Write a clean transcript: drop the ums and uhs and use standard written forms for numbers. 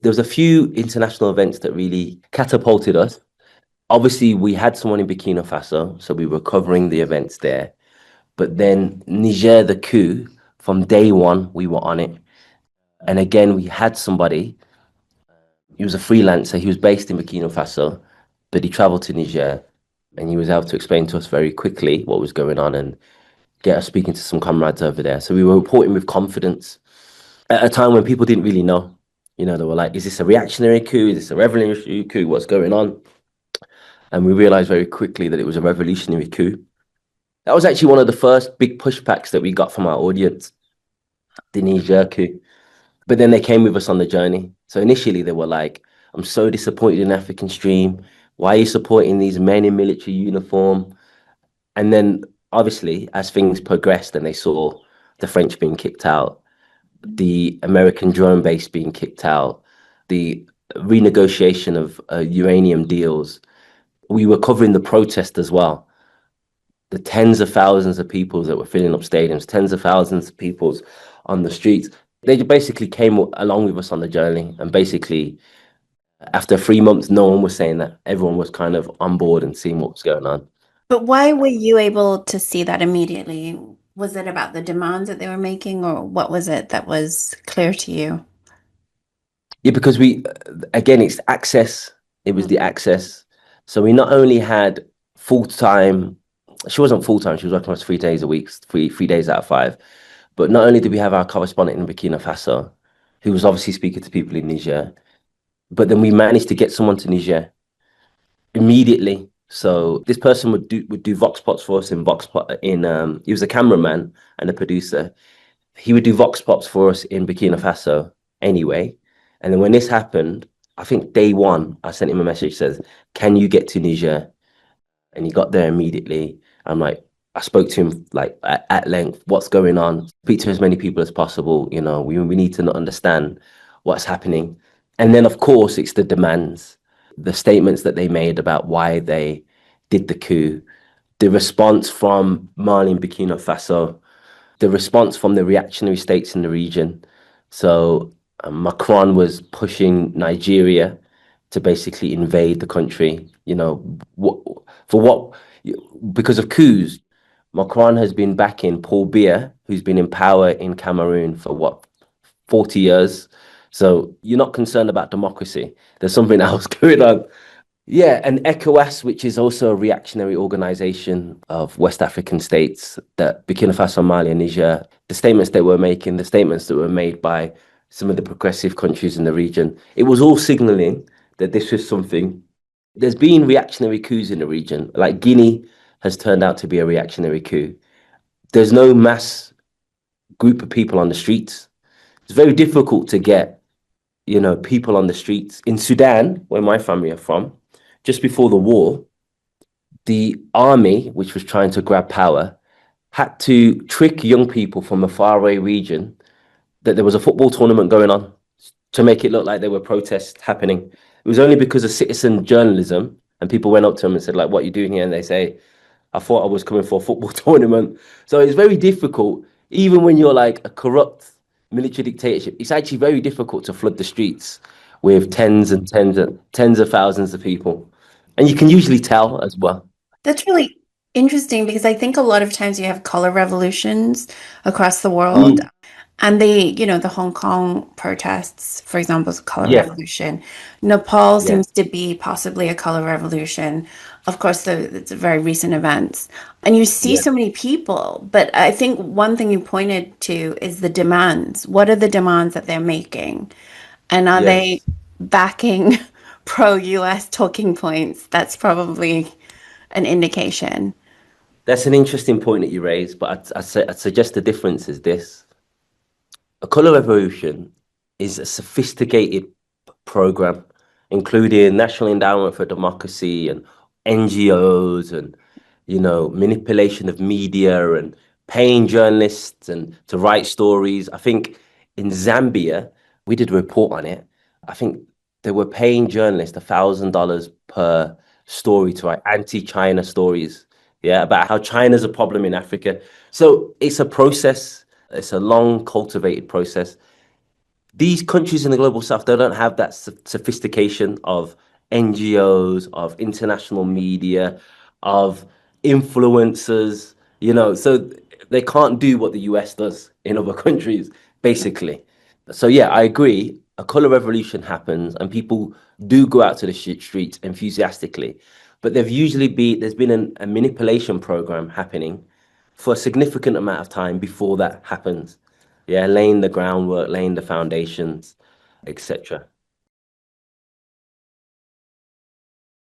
there was a few international events that really catapulted us. Obviously, we had someone in Burkina Faso, so we were covering the events there. But then Niger, the coup, from day one, we were on it. And again, we had somebody, he was a freelancer, he was based in Burkina Faso, but he traveled to Niger and he was able to explain to us very quickly what was going on and get us speaking to some comrades over there. So we were reporting with confidence at a time when people didn't really know. They were like, is this a reactionary coup? Is this a revolutionary coup? What's going on? And we realized very quickly that it was a revolutionary coup. That was actually one of the first big pushbacks that we got from our audience, the Niger coup. But then they came with us on the journey. So initially they were like, I'm so disappointed in African Stream. Why are you supporting these men in military uniform? And then obviously, as things progressed and they saw the French being kicked out, the American drone base being kicked out, the renegotiation of uranium deals, we were covering the protest as well. The tens of thousands of people that were filling up stadiums, tens of thousands of people on the streets. They basically came along with us on the journey. And basically, after 3 months, no one was saying that. Everyone was kind of on board and seeing what was going on. But why were you able to see that immediately? Was it about the demands that they were making, or what was it that was clear to you? Yeah, because again, it's access. It was the access. So we not only had full-time, she wasn't full-time, she was working for us 3 days a week, three days out of five. But not only did we have our correspondent in Burkina Faso, who was obviously speaking to people in Niger, but then we managed to get someone to Niger immediately. So this person would do Vox Pops for us in Vox Pop he was a cameraman and a producer. He would do Vox Pops for us in Burkina Faso anyway. And then when this happened, I think day one, I sent him a message says, can you get to Niger? And he got there immediately. I'm like, I spoke to him like at length, what's going on? Speak to as many people as possible. We need to understand what's happening. And then of course it's the demands, the statements that they made about why they did the coup, the response from Mali and Burkina Faso, the response from the reactionary states in the region. So Macron was pushing Nigeria to basically invade the country. What, for what? Because of coups, Macron has been backing Paul Biya, who's been in power in Cameroon for what, 40 years. So you're not concerned about democracy. There's something else going on. Yeah, and ECOWAS, which is also a reactionary organization of West African states, that Burkina Faso, Mali, and Niger, the statements they were making, the statements that were made by some of the progressive countries in the region, it was all signaling that this was something. There's been reactionary coups in the region, like Guinea has turned out to be a reactionary coup. There's no mass group of people on the streets. It's very difficult to get, people on the streets. In Sudan, where my family are from, just before the war, the army, which was trying to grab power, had to trick young people from a faraway region that there was a football tournament going on to make it look like there were protests happening. It was only because of citizen journalism and people went up to them and said, like, what are you doing here? And they say, I thought I was coming for a football tournament. So it's very difficult, even when you're like a corrupt military dictatorship, it's actually very difficult to flood the streets with tens of thousands of people. And you can usually tell as well. That's really interesting because I think a lot of times you have color revolutions across the world. Mm, And the Hong Kong protests, for example, is a color yeah, revolution. Nepal yeah, seems to be possibly a color revolution. Of course, it's very recent events. And you see yeah, so many people, but I think one thing you pointed to is the demands. What are the demands that they're making? And are they yes. backing pro-US talking points? That's probably an indication. That's an interesting point that you raised, but I'd suggest the difference is this. A color revolution is a sophisticated program, including National Endowment for Democracy and NGOs and, manipulation of media and paying journalists and to write stories. I think in Zambia, we did a report on it. I think they were paying journalists $1,000 per story to write anti-China stories, yeah, about how China's a problem in Africa. So it's a process. It's a long cultivated process. these countries in the global south, they don't have that sophistication of NGOs, of international media, of influencers, so they can't do what the US does in other countries, basically. So yeah, I agree. A color revolution happens and people do go out to the streets enthusiastically, but there's been a manipulation program happening for a significant amount of time before that happens. Yeah, laying the groundwork, laying the foundations, etc.